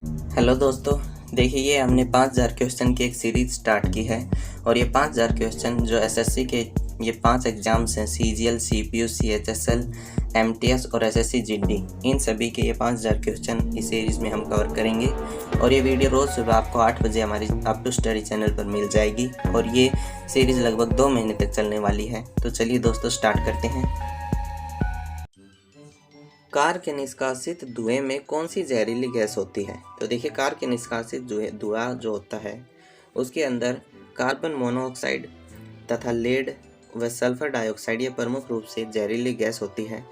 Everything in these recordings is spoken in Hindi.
हेलो दोस्तों, देखिए ये हमने 5000 क्वेश्चन की एक सीरीज स्टार्ट की है। और ये 5000 क्वेश्चन जो एसएससी के ये 5 एग्ज़ाम्स हैं, सीजीएल, सीपीयू, सीएचएसएल, एमटीएस और एसएससी जीडी, इन सभी के ये 5000 क्वेश्चन इस सीरीज़ में हम कवर करेंगे। और ये वीडियो रोज़ सुबह आपको 8 बजे हमारी अप टू स्टडी चैनल पर मिल जाएगी। और ये सीरीज़ लगभग 2 महीने तक चलने वाली है। तो चलिए दोस्तों स्टार्ट करते हैं। कार के निष्कासित धुएं में कौन सी जहरीली गैस होती है? तो देखिए, कार के निष्कासित धुआं जो होता है उसके अंदर कार्बन मोनोऑक्साइड तथा लेड व सल्फर डाइऑक्साइड ये प्रमुख रूप से जहरीली गैस होती है।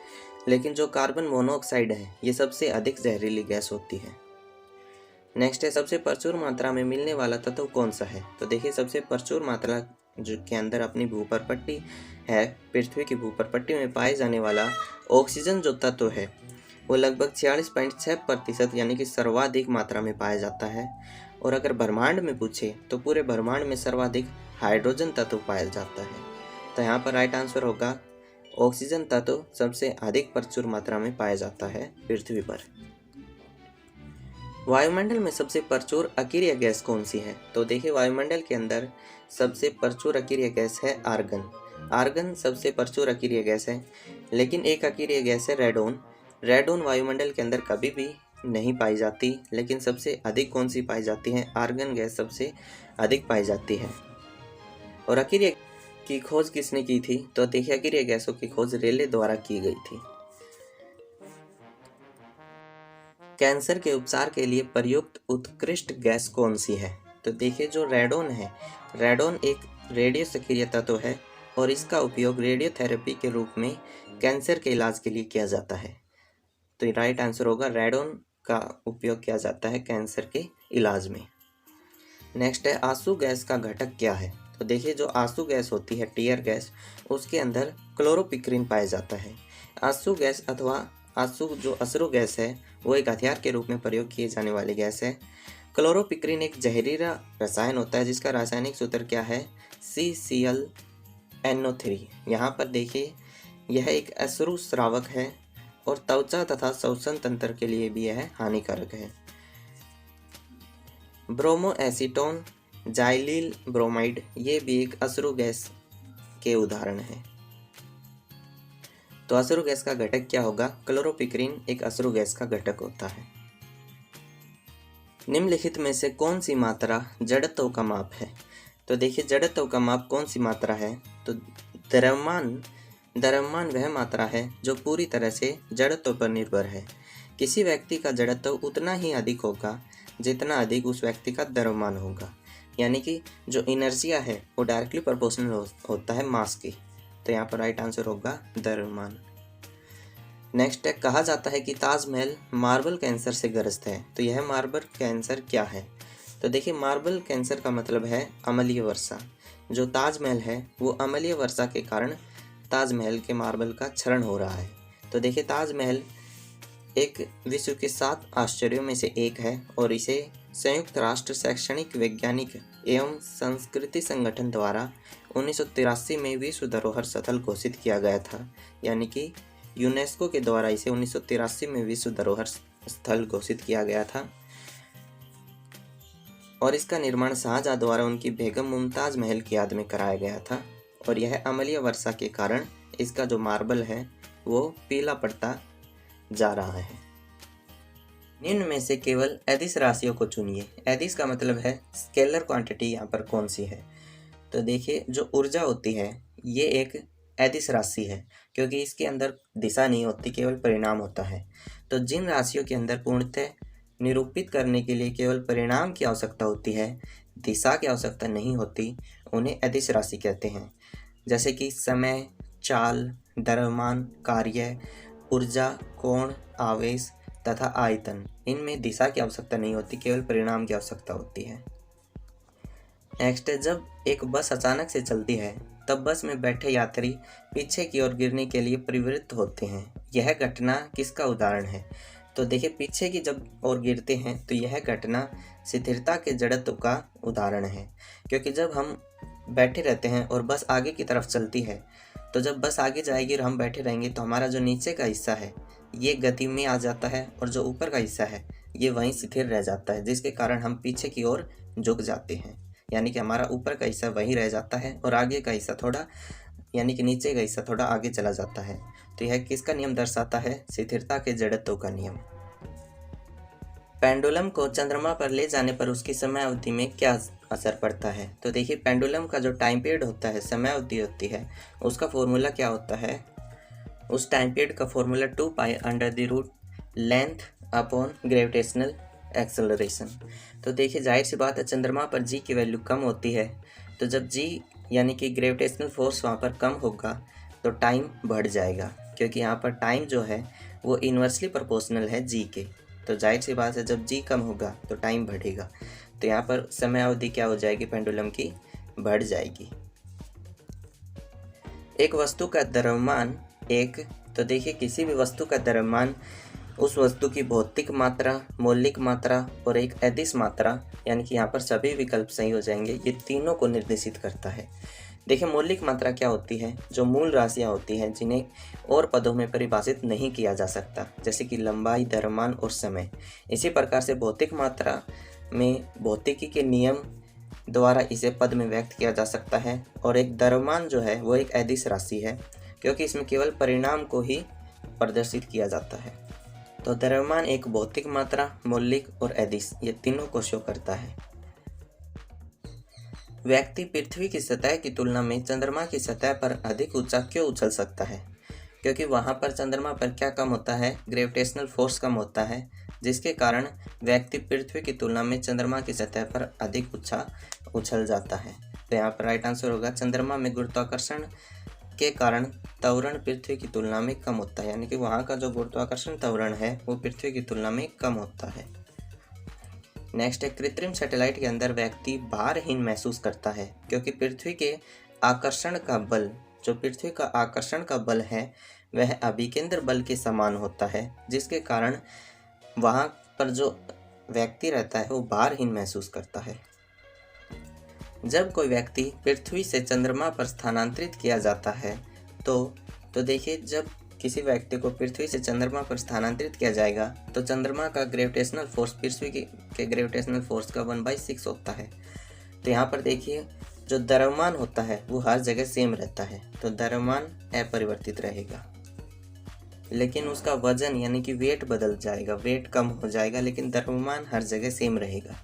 लेकिन जो कार्बन मोनोऑक्साइड है ये सबसे अधिक जहरीली गैस होती है। नेक्स्ट है, सबसे प्रचुर मात्रा में मिलने वाला तत्व कौन सा है? तो देखिए, सबसे प्रचुर मात्रा जो के अंदर अपनी भूपर्पट्टी है, पृथ्वी की भूपर्पट्टी में पाए जाने वाला ऑक्सीजन जो तत्व है वो लगभग 46.6% यानी कि सर्वाधिक मात्रा में पाया जाता है। और अगर ब्रह्मांड में पूछे तो पूरे ब्रह्मांड में सर्वाधिक हाइड्रोजन तत्व पाया जाता है। तो यहाँ पर राइट आंसर होगा ऑक्सीजन तत्व सबसे अधिक प्रचुर मात्रा में पाया जाता है पृथ्वी पर। वायुमंडल में सबसे प्रचुर अकीरिय गैस कौन सी है? तो देखिए, वायुमंडल के अंदर सबसे प्रचुर अकीरिय गैस है आर्गन। आर्गन सबसे प्रचुर अकीरिय गैस है। लेकिन एक अकीरिय गैस है रेडोन। रेडोन वायुमंडल के अंदर कभी भी नहीं पाई जाती, लेकिन सबसे अधिक कौन सी पाई जाती है? आर्गन गैस सबसे अधिक पाई जाती है। और अकीरिय की खोज किसने की थी? तो देखिए, अकीरिय गैसों की खोज रेले द्वारा की गई थी। कैंसर के उपचार के लिए प्रयुक्त उत्कृष्ट गैस कौन सी है? तो देखिए, जो रेडोन है, रेडोन एक रेडियो सक्रिय तत्व है और इसका उपयोग रेडियोथेरेपी के रूप में कैंसर के इलाज के लिए किया जाता है। तो राइट आंसर होगा रेडोन का उपयोग किया जाता है कैंसर के इलाज में। नेक्स्ट है, आंसू गैस का घटक क्या है? तो देखिए, जो आंसू गैस होती है, टीयर गैस, उसके अंदर क्लोरोपिक्रीन पाया जाता है। आंसू गैस अथवा आंसू जो अश्रु गैस है वो एक हथियार के रूप में प्रयोग किए जाने वाली गैस है। क्लोरोपिक्रीन एक जहरीला रसायन होता है जिसका रासायनिक सूत्र क्या है? CClNO3। यहाँ पर देखिए, यह एक अश्रु स्रावक है और त्वचा तथा श्वसन तंत्र के लिए भी यह हानिकारक है। ब्रोमो एसीटोन, जाइलिल ब्रोमाइड, ये भी एक अश्रु गैस के उदाहरण हैं। तो अश्रु गैस का घटक क्या होगा? क्लोरोपिक्रीन एक अश्रु गैस का घटक होता है। निम्नलिखित में से कौन सी मात्रा जड़त्व का माप है? तो देखिए, जड़त्व का माप कौन सी मात्रा है? तो द्रव्यमान वह मात्रा है जो पूरी तरह से जड़त्व पर निर्भर है। किसी व्यक्ति का जड़त्व उतना ही अधिक होगा जितना अधिक उस व्यक्ति का द्रव्यमान होगा। यानी कि जो इनर्जिया है वो डायरेक्टली प्रोपोर्शनल होता है मास की। तो यहाँ पर राइट आंसर होगा द्रव्यमान। नेक्स्ट है, कहा जाता है कि ताजमहल मार्बल कैंसर से ग्रस्त है। तो यह मार्बल कैंसर क्या है? तो देखिए, मार्बल कैंसर का मतलब है अम्लीय वर्षा। जो ताजमहल है वो अम्लीय वर्षा के कारण ताजमहल के मार्बल का क्षरण हो रहा है। तो देखिए, ताजमहल एक विश्व के 7 आश्चर्यों में से एक है और इसे संयुक्त राष्ट्र शैक्षणिक, वैज्ञानिक एवं संस्कृति संगठन द्वारा 1983 में विश्व धरोहर स्थल घोषित किया गया था। यानी कि यूनेस्को के द्वारा इसे 1983 में विश्व धरोहर स्थल घोषित किया गया था। और इसका निर्माण शाहजहां द्वारा उनकी बेगम मुमताज महल की याद में कराया गया था। और यह अम्लीय वर्षा के कारण इसका जो मार्बल है वो पीला पड़ता जा रहा है। निम्न में से केवल अदिश राशियों को चुनिए। अदिश का मतलब है स्केलर क्वांटिटी। यहाँ पर कौन सी है? तो देखिए, जो ऊर्जा होती है ये एक अदिश राशि है क्योंकि इसके अंदर दिशा नहीं होती, केवल परिणाम होता है। तो जिन राशियों के अंदर पूर्णतः निरूपित करने के लिए केवल परिणाम की आवश्यकता होती है, दिशा की आवश्यकता नहीं होती, उन्हें अदिश राशि कहते हैं। जैसे कि समय, चाल, द्रव्यमान, कार्य, ऊर्जा, कोण, आवेश तथा आयतन, इनमें दिशा की आवश्यकता नहीं होती, केवल परिणाम की आवश्यकता होती है। नेक्स्ट है, जब एक बस अचानक से चलती है तब बस में बैठे यात्री पीछे की ओर गिरने के लिए प्रवृत्त होते हैं। यह घटना किसका उदाहरण है? तो देखिए, पीछे की जब ओर गिरते हैं तो यह घटना स्थिरता के जड़त्व का उदाहरण है। क्योंकि जब हम बैठे रहते हैं और बस आगे की तरफ चलती है तो जब बस आगे जाएगी और हम बैठे रहेंगे तो हमारा जो नीचे का हिस्सा है ये गति में आ जाता है और जो ऊपर का हिस्सा है ये वहीं शिथिल रह जाता है, जिसके कारण हम पीछे की ओर झुक जाते हैं। यानी कि हमारा ऊपर का हिस्सा वहीं रह जाता है और आगे का हिस्सा थोड़ा, यानी कि नीचे का हिस्सा थोड़ा आगे चला जाता है। तो यह किसका नियम दर्शाता है? स्थिरता के जड़त्व का नियम। पेंडुलम को चंद्रमा पर ले जाने पर उसकी समय अवधि में क्या असर पड़ता है? तो देखिए, पेंडुलम का जो टाइम पीरियड होता है, समय अवधि होती है, उसका फॉर्मूला क्या होता है? उस टाइम पीरियड का formula 2π√, length upon gravitational acceleration. तो देखिए, जाहिर सी बात है, चंद्रमा पर जी की वैल्यू कम होती है, तो जब जी यानी कि ग्रेविटेशनल फोर्स वहाँ पर कम होगा तो टाइम बढ़ जाएगा, क्योंकि यहाँ पर टाइम जो है वो इन्वर्सली प्रोपोर्शनल है जी के। तो जाहिर सी बात है, जब जी कम होगा तो टाइम बढ़ेगा, तो यहाँ पर समय अवधि क्या हो जाएगी? पेंडुलम की बढ़ जाएगी। एक वस्तु का द्रव्यमान तो देखिए, किसी भी वस्तु का द्रव्यमान उस वस्तु की भौतिक मात्रा, मौलिक मात्रा और एक अदिश मात्रा, यानी कि यहाँ पर सभी विकल्प सही हो जाएंगे, ये तीनों को निर्देशित करता है। देखिए, मौलिक मात्रा क्या होती है? जो मूल राशियाँ होती हैं जिन्हें और पदों में परिभाषित नहीं किया जा सकता, जैसे कि लंबाई, द्रव्यमान और समय। इसी प्रकार से भौतिक मात्रा में भौतिकी के नियम द्वारा इसे पद में व्यक्त किया जा सकता है। और एक द्रव्यमान जो है वो एक अदिश राशि है, क्योंकि इसमें केवल परिणाम को ही प्रदर्शित किया जाता है। तो द्रव्यमान एक भौतिक मात्रा, मौलिक और अदिश, ये तीनों को शो करता है। व्यक्ति पृथ्वी की सतह की तुलना में चंद्रमा की सतह पर अधिक ऊंचा क्यों उछल सकता है? क्योंकि वहां पर चंद्रमा पर क्या कम होता है? ग्रेविटेशनल फोर्स कम होता है, जिसके कारण व्यक्ति पृथ्वी की तुलना में चंद्रमा की सतह पर अधिक ऊंचा उछल जाता है। तो यहाँ पर राइट आंसर होगा, चंद्रमा में गुरुत्वाकर्षण के कारण त्वरण पृथ्वी की तुलना में कम होता है, यानी कि वहाँ का जो गुरुत्वाकर्षण त्वरण है वो पृथ्वी की तुलना में कम होता है। नेक्स्ट है, कृत्रिम सैटेलाइट के अंदर व्यक्ति भारहीन महसूस करता है, क्योंकि पृथ्वी के आकर्षण का बल, जो पृथ्वी का आकर्षण का बल है वह अभिकेंद्र बल के समान होता है, जिसके कारण वहाँ पर जो व्यक्ति रहता है वो भारहीन महसूस करता है। जब कोई व्यक्ति पृथ्वी से चंद्रमा पर स्थानांतरित किया जाता है तो देखिए, जब किसी व्यक्ति को पृथ्वी से चंद्रमा पर स्थानांतरित किया जाएगा तो चंद्रमा का ग्रेविटेशनल फोर्स पृथ्वी के ग्रेविटेशनल फोर्स का 1/6 होता है। तो यहाँ पर देखिए, जो द्रव्यमान होता है वो हर जगह सेम रहता है, तो द्रव्यमान अपरिवर्तित रहेगा, लेकिन उसका वजन यानी कि वेट बदल जाएगा, वेट कम हो जाएगा, लेकिन द्रव्यमान हर जगह सेम रहेगा।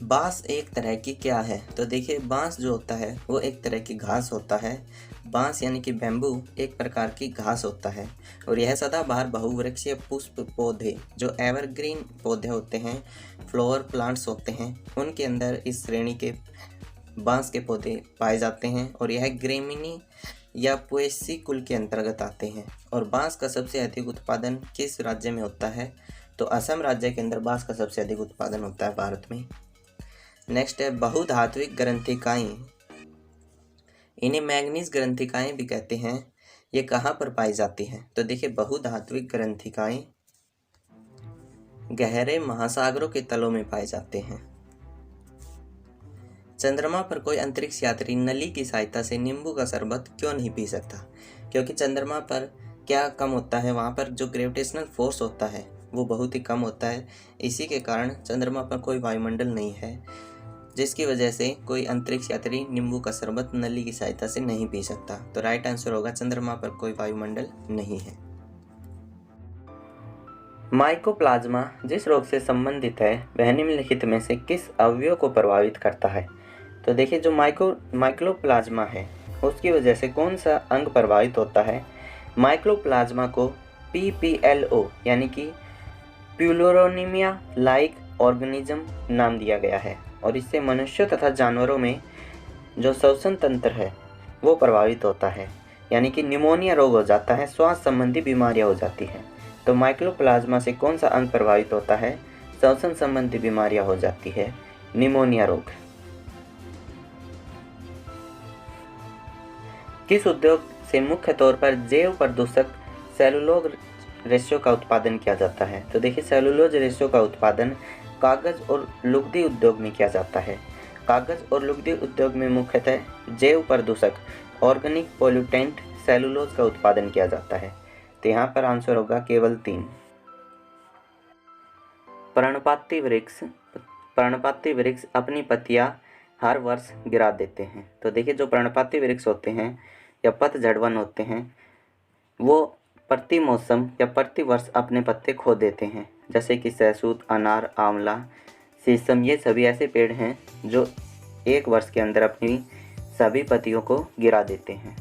बांस एक तरह की क्या है? तो देखिए, बांस जो होता है वो एक तरह की घास होता है। बांस यानी कि बैम्बू एक प्रकार की घास होता है, और यह सदाबहार बहुवृक्षीय पुष्प पौधे, जो एवरग्रीन पौधे होते हैं, फ्लावर प्लांट्स होते हैं, उनके अंदर इस श्रेणी के बांस के पौधे पाए जाते हैं, और यह ग्रेमिनी या पोएसी कुल के अंतर्गत आते हैं। और बांस का सबसे अधिक उत्पादन किस राज्य में होता है? तो असम राज्य के अंदर बांस का सबसे अधिक उत्पादन होता है भारत में। नेक्स्ट है, बहुधात्विक ग्रंथिकाएं, इन्हें मैग्नीज ग्रंथिकाएं भी कहते हैं, ये कहाँ पर पाई जाती हैं? तो देखिए, बहुधात्विक ग्रंथिकाएं गहरे महासागरों के तलों में पाए जाते हैं। चंद्रमा पर कोई अंतरिक्ष यात्री नली की सहायता से नींबू का शरबत क्यों नहीं पी सकता? क्योंकि चंद्रमा पर क्या कम होता है? वहाँ पर जो ग्रेविटेशनल फोर्स होता है वो बहुत ही कम होता है। इसी के कारण चंद्रमा पर कोई वायुमंडल नहीं है, जिसकी वजह से कोई अंतरिक्ष यात्री नींबू का शरबत नली की सहायता से नहीं पी सकता। तो राइट आंसर होगा, चंद्रमा पर कोई वायुमंडल नहीं है। माइकोप्लाज्मा जिस रोग से संबंधित है वह निम्नलिखित में से किस अवयव को प्रभावित करता है? तो देखिए, जो माइकोप्लाज्मा है उसकी वजह से कौन सा अंग प्रभावित होता है? माइकोप्लाज्मा को PPLO यानी कि प्यूलोरोनीमिया लाइक ऑर्गेनिज्म नाम दिया गया है, और इससे मनुष्यों तथा जानवरों में जो श्वसन तंत्र है वो प्रभावित होता है, यानी कि निमोनिया रोग हो जाता है, श्वास संबंधी बीमारियां हो जाती हैं। तो माइकोप्लाज्मा से कौन सा अंग प्रभावित होता है? श्वसन संबंधी बीमारियां हो जाती है, निमोनिया रोग। किस उद्योग से मुख्य तौर पर जैव प्रदूषक सेलुलोज रेशो का उत्पादन किया जाता है? तो देखिए, सेलुलोज रेशो का उत्पादन कागज और लुगदी उद्योग में किया जाता है। कागज और लुगदी उद्योग में मुख्यतः जैव प्रदूषक ऑर्गेनिक पोल्यूटेंट सेलुलोज का उत्पादन किया जाता है। तो यहाँ पर आंसर होगा केवल 3। पर्णपाती वृक्ष अपनी पत्तियां हर वर्ष गिरा देते हैं। तो देखिए जो पर्णपाती वृक्ष होते हैं या पतझड़ वन होते हैं वो प्रति मौसम या प्रति वर्ष अपने पत्ते खो देते हैं। जैसे कि सहसूत, अनार, आंवला, शीशम, ये सभी ऐसे पेड़ हैं जो एक वर्ष के अंदर अपनी सभी पत्तियों को गिरा देते हैं।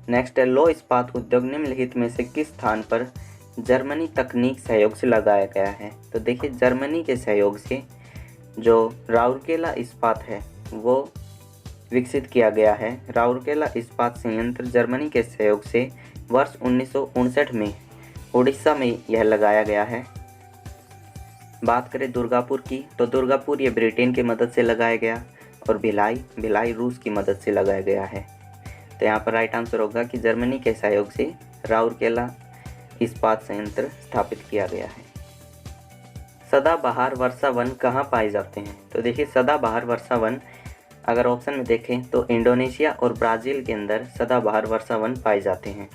नेक्स्ट है लौह इस्पात उद्योग निम्नलिखित में से किस स्थान पर जर्मनी तकनीक सहयोग से लगाया गया है। तो देखिए जर्मनी के सहयोग से जो राउरकेला इस्पात है वो विकसित किया गया है। राउरकेला इस्पात संयंत्र जर्मनी के सहयोग से वर्ष 1959 में उड़ीसा में यह लगाया गया है। बात करें दुर्गापुर की, तो दुर्गापुर ये ब्रिटेन की मदद से लगाया गया और भिलाई रूस की मदद से लगाया गया है। तो यहाँ पर राइट आंसर होगा कि जर्मनी के सहयोग से राउरकेला इस्पात संयंत्र स्थापित किया गया है। सदाबहार वर्षा वन कहाँ पाए जाते हैं। तो देखिए सदाबहार वर्षा वन अगर ऑप्शन में देखें तो इंडोनेशिया और ब्राज़ील के अंदर सदाबहार वर्षा वन पाए जाते हैं।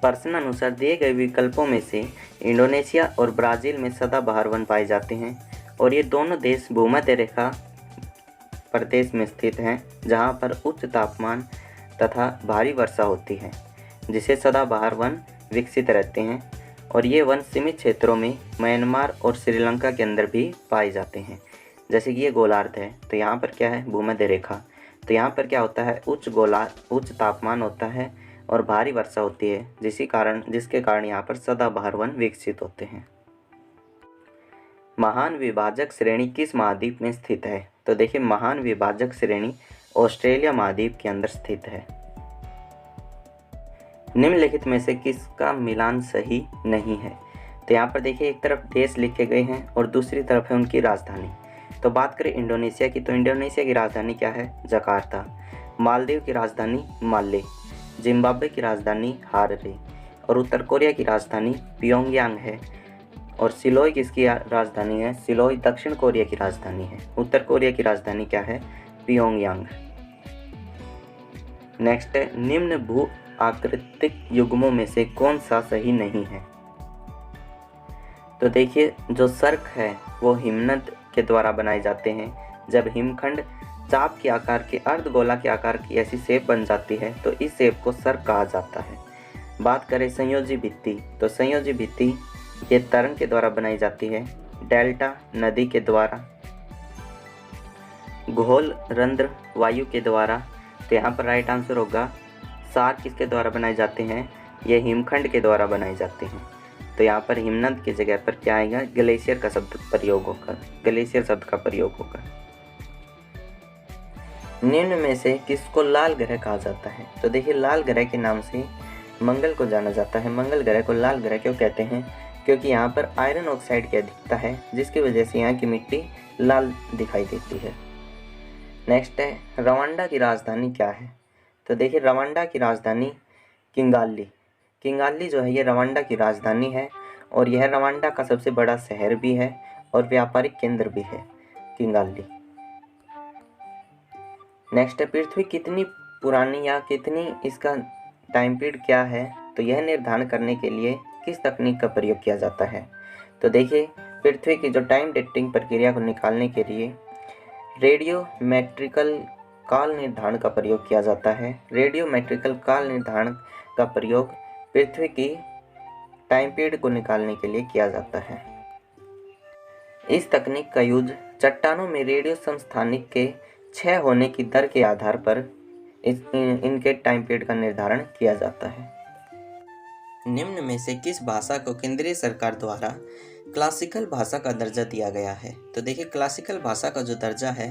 प्रश्न अनुसार दिए गए विकल्पों में से इंडोनेशिया और ब्राज़ील में सदाबहार वन पाए जाते हैं और ये दोनों देश भूमध्य रेखा प्रदेश में स्थित हैं जहां पर उच्च तापमान तथा भारी वर्षा होती है, जिसे सदाबहार वन विकसित रहते हैं और ये वन सीमित क्षेत्रों में म्यांमार और श्रीलंका के अंदर भी पाए जाते हैं। जैसे कि ये गोलार्ध है तो यहाँ पर क्या है भूमध्य रेखा, तो यहाँ पर क्या होता है उच्च तापमान होता है और भारी वर्षा होती है जिसके कारण यहाँ पर सदाबहार वन विकसित होते हैं। महान विभाजक श्रेणी किस महाद्वीप में स्थित है। तो देखिए महान विभाजक श्रेणी ऑस्ट्रेलिया महाद्वीप के अंदर स्थित है। निम्नलिखित में से किसका मिलान सही नहीं है। तो यहाँ पर देखिए एक तरफ देश लिखे गए हैं और दूसरी तरफ है उनकी राजधानी। तो बात करें इंडोनेशिया की, तो इंडोनेशिया की राजधानी क्या है जकार्ता। मालदीव की राजधानी माले, जिम्बाब्वे की राजधानी हाररे और उत्तर कोरिया की राजधानी प्योंगयांग है। और सिलोई किसकी राजधानी है, सिलोई दक्षिण कोरिया की राजधानी है। उत्तर कोरिया की राजधानी क्या है, प्योंगयांग। नेक्स्ट है निम्न भू आकृतिक युग्मों में से कौन सा सही नहीं है। तो देखिए जो सर्क है वो हिमनद के द्वारा बनाए जाते हैं। जब हिमखंड चाप के आकार के अर्धगोला के आकार की ऐसी शेप बन जाती है तो इस शेप को सर्क कहा जाता है। बात करें संयोजी भित्ति, तो संयोजी भित्ति ये तरंग के द्वारा बनाई जाती है, डेल्टा नदी के द्वारा, घोल रंध्र वायु के द्वारा। तो यहाँ पर राइट आंसर होगा सार किसके द्वारा बनाए जाते हैं, ये हिमखंड के द्वारा बनाए जाते हैं। तो यहाँ पर हिमनद की जगह पर क्या आएगा, ग्लेशियर का शब्द प्रयोग होगा, ग्लेशियर शब्द का प्रयोग होगा। निम्न में से किसको लाल ग्रह कहा जाता है। तो देखिए लाल ग्रह के नाम से मंगल को जाना जाता है। मंगल ग्रह को लाल ग्रह क्यों कहते हैं, क्योंकि यहाँ पर आयरन ऑक्साइड की अधिकता है जिसकी वजह से यहाँ की मिट्टी लाल दिखाई देती है। नेक्स्ट है रवांडा की राजधानी क्या है। तो देखिए रवांडा की राजधानी किंगाली जो है ये रवांडा की राजधानी है और यह रवांडा का सबसे बड़ा शहर भी है और व्यापारिक केंद्र भी है किंगाली। नेक्स्ट है पृथ्वी कितनी पुरानी या कितनी इसका टाइम पीरियड क्या है। तो यह निर्धारण करने के लिए किस तकनीक का प्रयोग किया जाता है। तो देखिए पृथ्वी की जो टाइम डेटिंग प्रक्रिया को निकालने के लिए रेडियोमेट्रिकल काल निर्धारण का प्रयोग किया जाता है। रेडियोमेट्रिकल काल निर्धारण का प्रयोग पृथ्वी की टाइम पीरियड को निकालने के लिए किया जाता है। इस तकनीक का यूज चट्टानों में रेडियो समस्थानिक के क्षय होने की दर के आधार पर इनके टाइम पीरियड का निर्धारण किया जाता है। निम्न में से किस भाषा को केंद्रीय सरकार द्वारा क्लासिकल भाषा का दर्जा दिया गया है। तो देखिए क्लासिकल भाषा का जो दर्जा है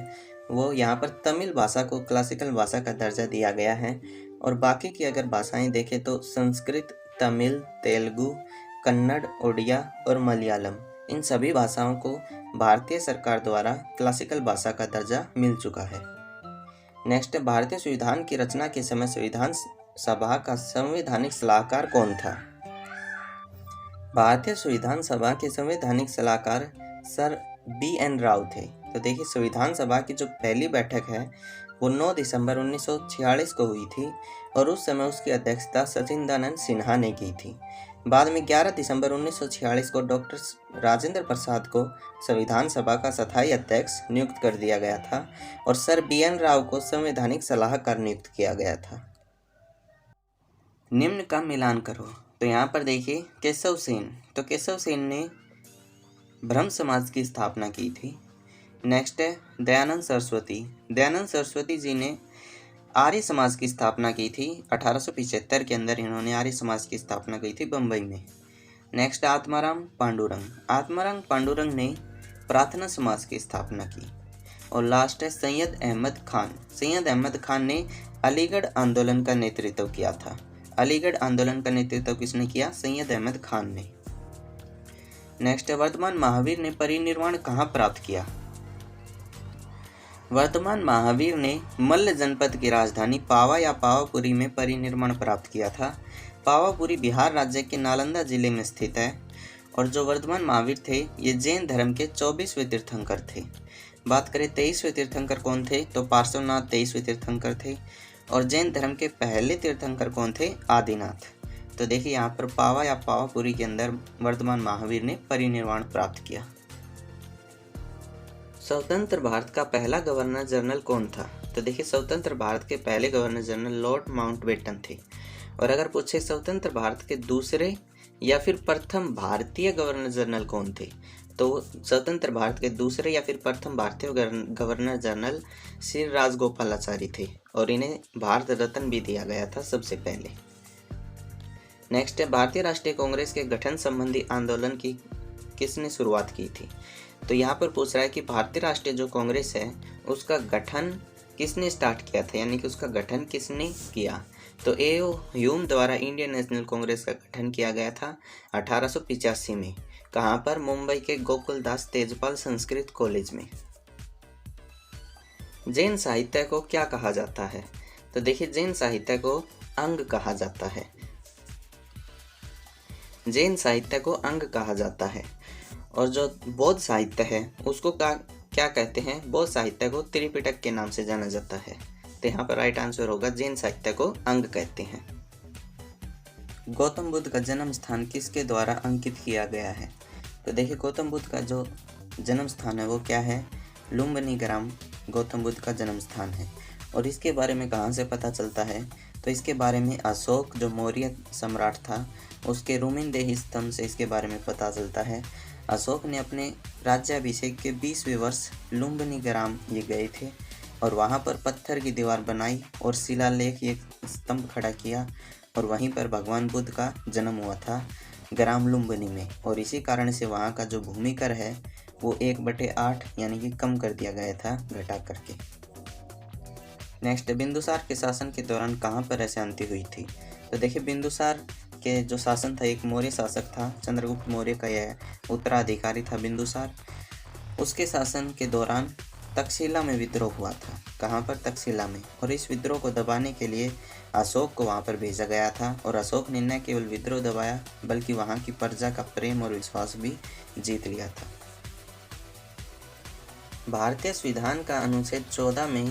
वो यहाँ पर तमिल भाषा को क्लासिकल भाषा का दर्जा दिया गया है और बाकी की अगर भाषाएं देखें तो संस्कृत, तमिल, तेलुगु, कन्नड़, उड़िया और मलयालम, इन सभी भाषाओं को भारतीय सरकार द्वारा क्लासिकल भाषा का दर्जा मिल चुका है। नेक्स्ट भारतीय संविधान की रचना के समय संविधान सभा का संवैधानिक सलाहकार कौन था। भारतीय संविधान सभा के संवैधानिक सलाहकार सर BN राव थे। तो देखिए संविधान सभा की जो पहली बैठक है वो 9 दिसंबर 1946 को हुई थी और उस समय उसकी अध्यक्षता सचिदानंद सिन्हा ने की थी। बाद में 11 दिसंबर 1946 को डॉक्टर राजेंद्र प्रसाद को संविधान सभा का स्थायी अध्यक्ष नियुक्त कर दिया गया था और सर BN राव को संवैधानिक सलाहकार नियुक्त किया गया था। निम्न का मिलान करो। तो यहाँ पर देखिए केशव सेन, तो केशव सेन ने ब्रह्म समाज की स्थापना की थी। नेक्स्ट है दयानंद सरस्वती। दयानंद सरस्वती जी ने आर्य समाज की स्थापना की थी 1875 के अंदर। इन्होंने आर्य समाज की स्थापना की थी बम्बई में। नेक्स्ट आत्माराम पांडुरंग। आत्माराम पांडुरंग ने प्रार्थना समाज की स्थापना की। और लास्ट है सैयद अहमद खान। सैयद अहमद खान ने अलीगढ़ आंदोलन का नेतृत्व किया था। अलीगढ़ आंदोलन का नेतृत्व किसने किया? सैयद अहमद खान ने। नेक्स्ट है वर्तमान महावीर ने परिनिर्वाण कहाँ प्राप्त किया? वर्तमान महावीर ने मल्ल जनपद की राजधानी पावा या पावापुरी में परिनिर्वाण प्राप्त किया था। पावापुरी बिहार राज्य के नालंदा जिले में स्थित है। और जो वर्तमान महावीर थे ये जैन धर्म के 24वें तीर्थंकर थे। बात करें 23वें तीर्थंकर कौन थे, तो पार्श्वनाथ 23वें तीर्थंकर थे। और जैन धर्म के पहले तीर्थंकर कौन थे? आदिनाथ। तो देखिए यहाँ पर पावा या पावापुरी के अंदर वर्तमान महावीर ने परिनिर्वाण प्राप्त किया। स्वतंत्र भारत का पहला गवर्नर जनरल कौन था? तो देखिए स्वतंत्र भारत के पहले गवर्नर जनरल लॉर्ड माउंटबेटन थे। और अगर पूछे स्वतंत्र भारत के दूसरे या फिर प्रथम भारतीय गवर्नर जनरल कौन थे, तो स्वतंत्र भारत के दूसरे या फिर प्रथम भारतीय गवर्नर जनरल श्री राजगोपालाचारी थे। और इन्हें भारत रत्न भी दिया गया था सबसे पहले। नेक्स्ट है भारतीय राष्ट्रीय कांग्रेस के गठन संबंधी आंदोलन की किसने शुरुआत की थी? तो यहाँ पर पूछ रहा है कि भारतीय राष्ट्रीय जो कांग्रेस है उसका गठन किसने स्टार्ट किया था, यानी कि उसका गठन किसने किया? तो A.O. ह्यूम द्वारा इंडियन नेशनल कांग्रेस का गठन किया गया था 1885 में। कहाँ पर? मुंबई के गोकुलदास तेजपाल संस्कृत कॉलेज में। जैन साहित्य को क्या कहा जाता है? तो देखिए जैन साहित्य को अंग कहा जाता है। जैन साहित्य को अंग कहा जाता है। और जो बौद्ध साहित्य है उसको क्या कहते हैं? बौद्ध साहित्य को त्रिपिटक के नाम से जाना जाता है। तो यहाँ पर राइट आंसर होगा जैन साहित्य को अंग कहते हैं। गौतम बुद्ध का जन्म स्थान किसके द्वारा अंकित किया गया है? तो देखिए गौतम बुद्ध का जो जन्म स्थान है वो क्या है? लुम्बिनी ग्राम गौतम बुद्ध का जन्म स्थान है। और इसके बारे में कहाँ से पता चलता है? तो इसके बारे में अशोक जो मौर्य सम्राट था उसके रूमिनदेही स्तंभ से इसके बारे में पता चलता है। अशोक ने अपने राज्याभिषेक के 20वें वर्ष लुम्बिनी ग्राम ये गए थे और वहाँ पर पत्थर की दीवार बनाई और शिलालेख एक स्तंभ खड़ा किया। और वहीं पर भगवान बुद्ध का जन्म हुआ था ग्राम लुम्बिनी में। और इसी कारण से वहाँ का जो भूमि कर है वो 1/8 यानी कि कम कर दिया गया था घटा करके। नेक्स्ट बिंदुसार के शासन के दौरान कहाँ पर अशांति हुई थी? तो देखिए बिंदुसार के जो शासन था एक मौर्य शासक था, चंद्रगुप्त मौर्य का यह उत्तराधिकारी था बिंदुसार। उसके शासन के दौरान तक्षशिला में विद्रोह हुआ था। कहाँ पर? तक्षशिला में। और इस विद्रोह को दबाने के लिए अशोक को वहाँ पर भेजा गया था। और अशोक ने न केवल विद्रोह दबाया बल्कि वहाँ की प्रजा का प्रेम और विश्वास भी जीत लिया था। भारतीय संविधान का अनुच्छेद 14 में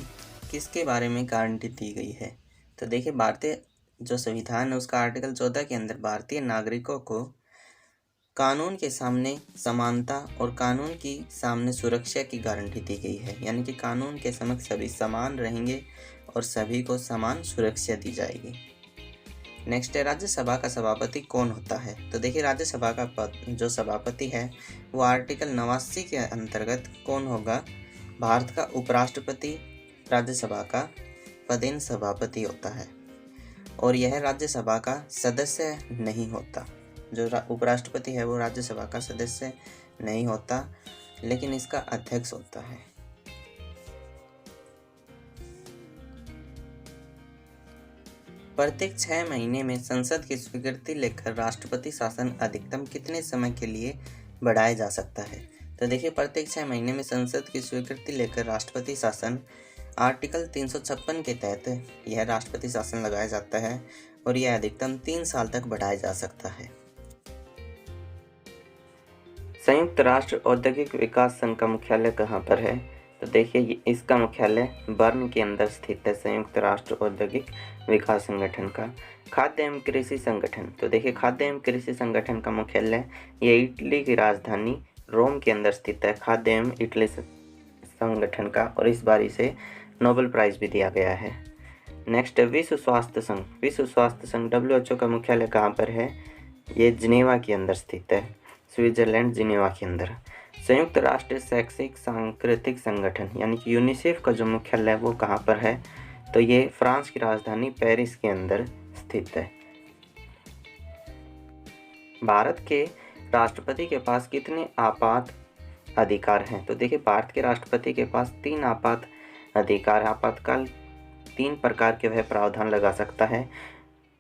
किसके बारे में गारंटी दी गई है? तो देखिए भारतीय जो संविधान है उसका आर्टिकल 14 के अंदर भारतीय नागरिकों को कानून के सामने समानता और कानून की सामने सुरक्षा की गारंटी दी गई है। यानी कि कानून के समक्ष सभी समान रहेंगे और सभी को समान सुरक्षा दी जाएगी। नेक्स्ट है राज्यसभा का सभापति कौन होता है? तो देखिए राज्यसभा का पद जो सभापति है वो आर्टिकल 89 के अंतर्गत कौन होगा? भारत का उपराष्ट्रपति राज्यसभा का पदेन सभापति होता है। और यह राज्यसभा का सदस्य नहीं होता। जो उपराष्ट्रपति है वो राज्यसभा का सदस्य नहीं होता लेकिन इसका अध्यक्ष होता है। प्रत्येक 6 महीने में संसद की स्वीकृति लेकर राष्ट्रपति शासन अधिकतम कितने समय के लिए बढ़ाया जा सकता है? तो देखिए प्रत्येक 6 महीने में संसद की स्वीकृति लेकर राष्ट्रपति शासन आर्टिकल 356 के तहत यह राष्ट्रपति शासन लगाया जाता है और यह अधिकतम 3 साल तक बढ़ाया जा सकता है। संयुक्त राष्ट्र औद्योगिक विकास संघ का मुख्यालय कहाँ पर है? तो देखिए इसका मुख्यालय बर्न के अंदर स्थित है, संयुक्त राष्ट्र औद्योगिक विकास संगठन का। खाद्य एवं कृषि संगठन, तो देखिए खाद्य एवं कृषि संगठन का मुख्यालय ये इटली की राजधानी रोम के अंदर स्थित है, खाद्य एवं इटली संगठन का, और इस बार इसे नोबेल प्राइज भी दिया गया है। नेक्स्ट है विश्व स्वास्थ्य संघ। विश्व स्वास्थ्य संघ WHO का मुख्यालय कहाँ पर है? ये जिनेवा के अंदर स्थित है, स्विट्जरलैंड जिनेवा के अंदर। संयुक्त राष्ट्र शैक्षिक सांस्कृतिक संगठन यानी कि यूनिसेफ का जो मुख्यालय है वो कहाँ पर है? तो ये फ्रांस की राजधानी पेरिस के अंदर स्थित है। भारत के राष्ट्रपति के पास कितने आपात अधिकार हैं? तो देखिए भारत के राष्ट्रपति के पास 3 आपात अधिकार। आपातकाल 3 प्रकार के वह प्रावधान लगा सकता है।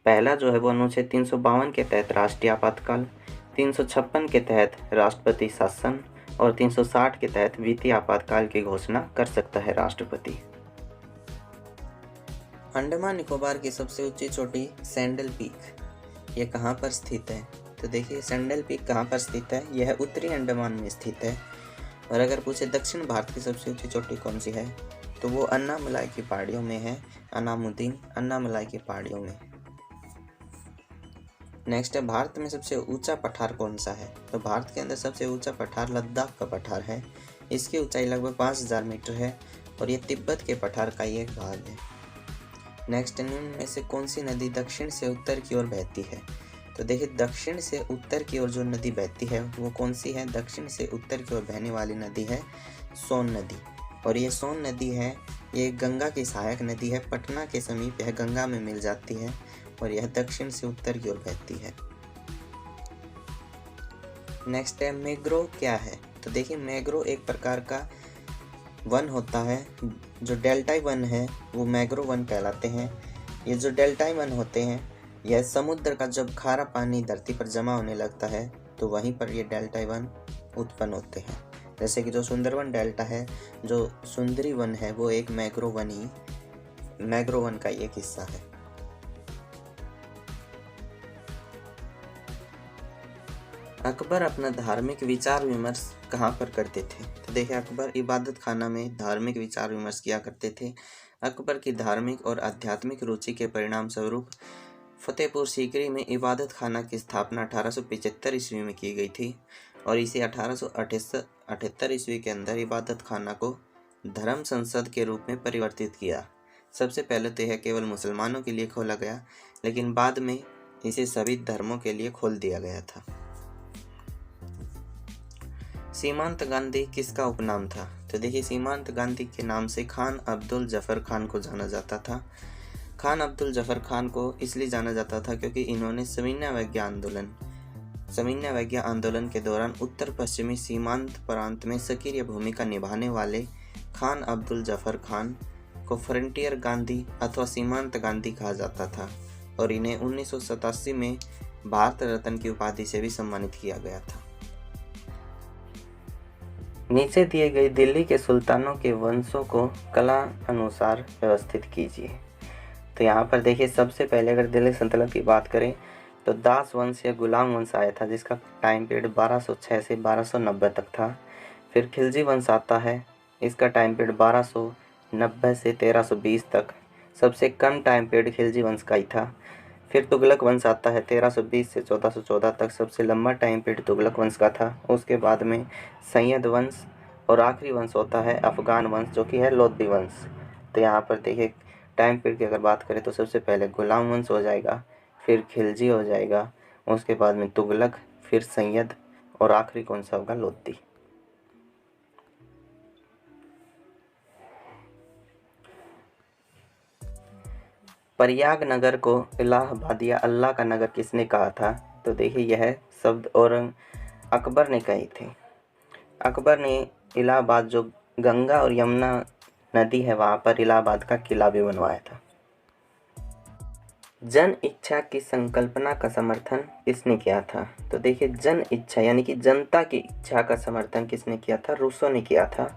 पहला जो है वो अनुच्छेद 352 के तहत राष्ट्रीय आपातकाल, 356 के तहत राष्ट्रपति शासन और 360 के तहत वित्तीय आपातकाल की घोषणा कर सकता है राष्ट्रपति। अंडमान निकोबार की सबसे ऊंची चोटी सैंडल पीक, ये कहाँ पर स्थित है? तो देखिए सैंडल पीक कहाँ पर स्थित है? यह उत्तरी अंडमान में स्थित है। और अगर पूछे दक्षिण भारत की सबसे ऊंची चोटी कौन सी है, तो वो अन्नामलाई की पहाड़ियों में है, अनामुद्दीन अन्नामलाई की पहाड़ियों में। नेक्स्ट है भारत में सबसे ऊंचा पठार कौन सा है? तो भारत के अंदर सबसे ऊंचा पठार लद्दाख का पठार है। इसकी ऊंचाई लगभग 5000 मीटर है और ये तिब्बत के पठार का ही एक भाग है। नेक्स्ट निम्न में से कौन सी नदी दक्षिण से उत्तर की ओर बहती है? तो देखिए दक्षिण से उत्तर की ओर जो नदी बहती है वो कौन सी है? दक्षिण से उत्तर की ओर बहने वाली नदी है सोन नदी। और ये सोन नदी है, ये गंगा की सहायक नदी है, पटना के समीप यह गंगा में मिल जाती है और यह दक्षिण से उत्तर की ओर बहती है। नेक्स्ट है मैंग्रोव क्या है? तो देखिए मैंग्रोव एक प्रकार का वन होता है, जो डेल्टाई वन है वो मैंग्रोव वन कहलाते हैं। ये जो डेल्टाई वन होते हैं यह समुद्र का जब खारा पानी धरती पर जमा होने लगता है तो वहीं पर ये डेल्टाई वन उत्पन्न होते हैं। जैसे कि जो सुंदरवन डेल्टा है, जो सुंदरी वन है, वो एक मैंग्रोव वन का एक हिस्सा है। अकबर अपना धार्मिक विचार विमर्श कहाँ पर करते थे? तो देखिए अकबर इबादत खाना में धार्मिक विचार विमर्श किया करते थे। अकबर की धार्मिक और आध्यात्मिक रुचि के परिणाम स्वरूप फतेहपुर सीकरी में इबादत खाना की स्थापना 1875 ईस्वी में की गई थी और इसे 1878 ईस्वी के अंदर इबादत खाना को धर्म संसद के रूप में परिवर्तित किया। सबसे पहले तो यह केवल मुसलमानों के लिए खोला गया, लेकिन बाद में इसे सभी धर्मों के लिए खोल दिया गया था। सीमांत गांधी किसका उपनाम था? तो देखिए सीमांत गांधी के नाम से खान अब्दुल जफर खान को जाना जाता था। खान अब्दुल जफर खान को इसलिए जाना जाता था क्योंकि इन्होंने सविनय आंदोलन के दौरान उत्तर पश्चिमी सीमांत प्रांत में सक्रिय भूमिका निभाने वाले खान अब्दुल जफर खान को फ्रंटियर गांधी अथवा सीमांत गांधी कहा जाता था और इन्हें 1987 में भारत रत्न की उपाधि से भी सम्मानित किया गया था। नीचे दिए गए दिल्ली के सुल्तानों के वंशों को कला अनुसार व्यवस्थित कीजिए। तो यहाँ पर देखिए सबसे पहले अगर दिल्ली सल्तनत की बात करें तो दास वंश या गुलाम वंश आया था, जिसका टाइम पीरियड 1206 से 1290 तक था। फिर खिलजी वंश आता है, इसका टाइम पीरियड 1290 से 1320 तक। सबसे कम टाइम पीरियड खिलजी वंश का ही था। फिर तुगलक वंश आता है 1320 से 1414 तक, सबसे लंबा टाइम पीरियड तुगलक वंश का था। उसके बाद में सैयद वंश और आखिरी वंश होता है अफगान वंश, जो कि है लोधी वंश। तो यहाँ पर देखिए टाइम पीरियड की अगर बात करें तो सबसे पहले गुलाम वंश हो जाएगा, फिर खिलजी हो जाएगा, उसके बाद में तुगलक, फिर सैयद और आखिरी कौन सा होगा? लोधी। प्रयाग नगर को इलाहाबाद या अल्लाह का नगर किसने कहा था? तो देखिए यह शब्द अकबर ने कही थी। अकबर ने इलाहाबाद, जो गंगा और यमुना नदी है, वहाँ पर इलाहाबाद का किला भी बनवाया था। जन इच्छा की संकल्पना का समर्थन किसने किया था? तो देखिए जन इच्छा यानी कि जनता की इच्छा का समर्थन किसने किया था? रूसो ने किया था।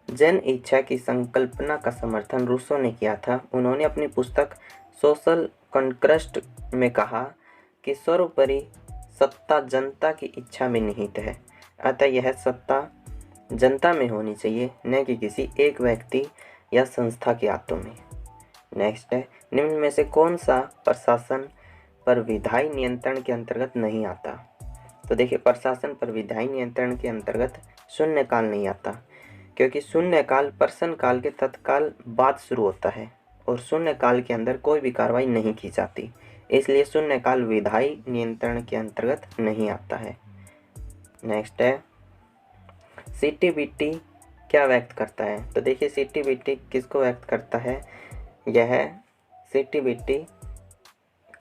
जन इच्छा की संकल्पना का समर्थन रूसो ने किया था। उन्होंने अपनी पुस्तक सोशल कॉन्ट्रस्ट में कहा कि सर्वोपरि सत्ता जनता की इच्छा में निहित है, अतः यह सत्ता जनता में होनी चाहिए, न कि किसी एक व्यक्ति या संस्था के हाथों में। नेक्स्ट है, निम्न में से कौन सा प्रशासन पर विधायी नियंत्रण के अंतर्गत नहीं आता? तो देखिए, प्रशासन पर विधायी नियंत्रण के अंतर्गत शून्यकाल नहीं आता, क्योंकि शून्यकाल प्रश्न काल के तत्काल बाद शुरू होता है और शून्यकाल के अंदर कोई भी कार्रवाई नहीं की जाती, इसलिए शून्यकाल विधायी नियंत्रण के अंतर्गत नहीं आता है। नेक्स्ट है, सीटीबीटी क्या व्यक्त करता है? तो देखिए, सीटीबीटी किसको व्यक्त करता है? यह सीटीबीटी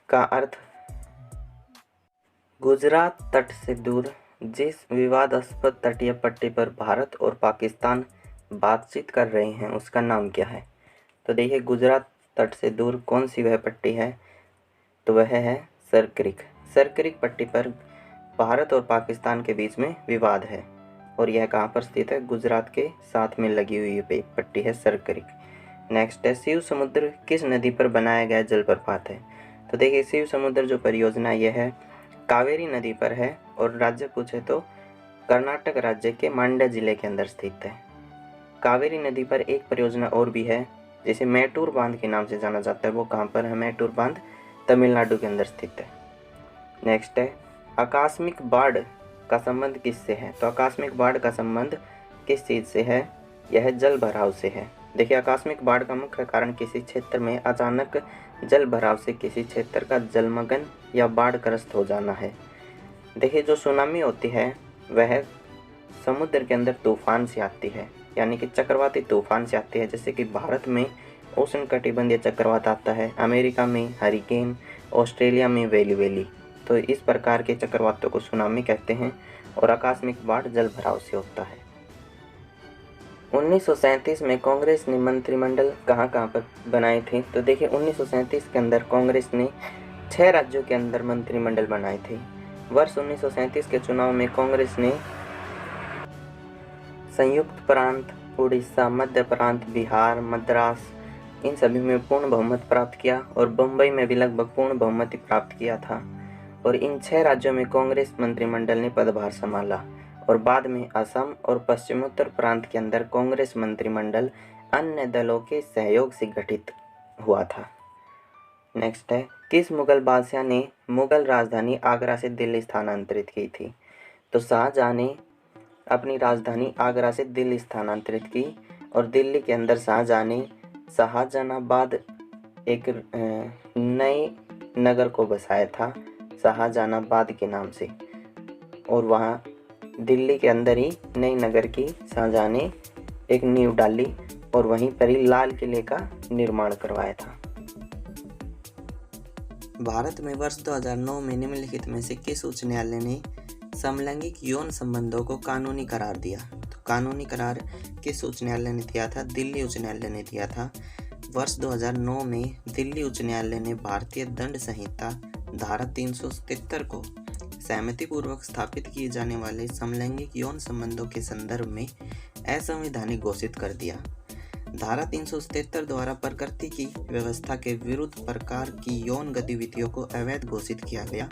का अर्थ गुजरात तट से दूर जिस विवादास्पद तटीय पट्टी पर भारत और पाकिस्तान बातचीत कर रहे हैं उसका नाम क्या है? तो देखिए, गुजरात तट से दूर कौन सी वह पट्टी है? तो वह है सर क्रिक। सर क्रिक पट्टी पर भारत और पाकिस्तान के बीच में विवाद है और यह कहाँ पर स्थित है? गुजरात के साथ में लगी हुई पट्टी है सर क्रिक। नेक्स्ट है, शिव समुद्र किस नदी पर बनाया गया जलप्रपात है? तो देखिए, शिव समुद्र जो परियोजना यह है कावेरी नदी पर है और राज्य पूछे तो कर्नाटक राज्य के मांड्या जिले के अंदर स्थित है। कावेरी नदी पर एक परियोजना और भी है जिसे मैटूर बांध के नाम से जाना जाता है। वो कहाँ पर है? मैटूर बांध तमिलनाडु के अंदर स्थित है। नेक्स्ट है, आकस्मिक बाढ़ का संबंध किससे है? तो आकस्मिक बाढ़ का संबंध किस चीज़ से है? यह जल भराव से है। देखिए, आकस्मिक बाढ़ का मुख्य कारण किसी क्षेत्र में अचानक जल भराव से किसी क्षेत्र का जलमग्न या बाढ़ग्रस्त हो जाना है। देखिए, जो सुनामी होती है वह समुद्र के अंदर तूफान से आती है, यानी कि चक्रवाती तूफान से आती है। जैसे कि भारत में उष्णकटिबंधीय चक्रवात आता है, अमेरिका में हरिकेन, ऑस्ट्रेलिया में वेली। तो इस प्रकार के चक्रवातों को सुनामी कहते हैं और आकस्मिक बाढ़ जल भराव से होता है। 1937 में कांग्रेस ने मंत्रिमंडल कहाँ पर बनाए थे? तो देखिए, 1937 के अंदर कांग्रेस ने 6 राज्यों के अंदर मंत्रिमंडल बनाए थे। वर्ष 1937 के चुनाव में कांग्रेस ने संयुक्त प्रांत, उड़ीसा, मध्य प्रांत, बिहार, मद्रास इन सभी में पूर्ण बहुमत प्राप्त किया और बम्बई में भी लगभग पूर्ण बहुमत प्राप्त किया था। और इन 6 राज्यों में कांग्रेस मंत्रिमंडल ने पदभार संभाला और बाद में असम और पश्चिमोत्तर प्रांत के अंदर कांग्रेस मंत्रिमंडल अन्य दलों के सहयोग से गठित हुआ था। नेक्स्ट है, किस मुगल बादशाह ने मुगल राजधानी आगरा से दिल्ली स्थानांतरित की थी? तो शाहजहां ने अपनी राजधानी आगरा से दिल्ली स्थानांतरित की और दिल्ली के अंदर शाहजहां ने शाहजहानाबाद एक नए नगर को बसाया था, शाहजहानाबाद के नाम से। और वहाँ दिल्ली के अंदर ही नई नगर की शाहजहां ने एक नींव डाली और वहीं पर ही लाल किले का निर्माण करवाया था। भारत में वर्ष 2009 में निम्नलिखित में से किस उच्च न्यायालय ने समलैंगिक यौन संबंधों को कानूनी करार दिया? तो कानूनी करार किस उच्च न्यायालय ने दिया था? दिल्ली उच्च न्यायालय ने दिया था। वर्ष 2009 में दिल्ली उच्च न्यायालय ने भारतीय दंड संहिता धारा 377 को सहमतिपूर्वक स्थापित किए जाने वाले समलैंगिक यौन संबंधों के संदर्भ में असंवैधानिक घोषित कर दिया। धारा 377 द्वारा प्रकृति की व्यवस्था के विरुद्ध प्रकार की यौन गतिविधियों को अवैध घोषित किया गया।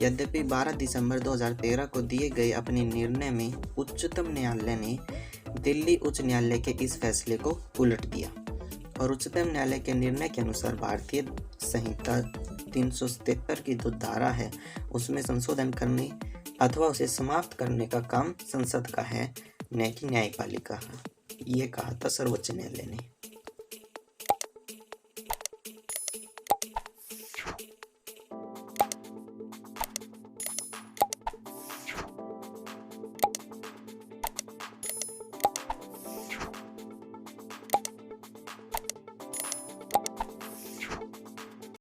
यद्यपि 12 दिसंबर 2013 को दिए गए अपने निर्णय में उच्चतम न्यायालय ने दिल्ली उच्च न्यायालय के इस फैसले को उलट दिया और उच्चतम न्यायालय के निर्णय के अनुसार भारतीय संहिता 377 की जो धारा है उसमें संशोधन करने अथवा उसे समाप्त करने का काम संसद का है, न कि न्यायपालिका का। ये कहा था सर्वोच्च न्यायालय ने।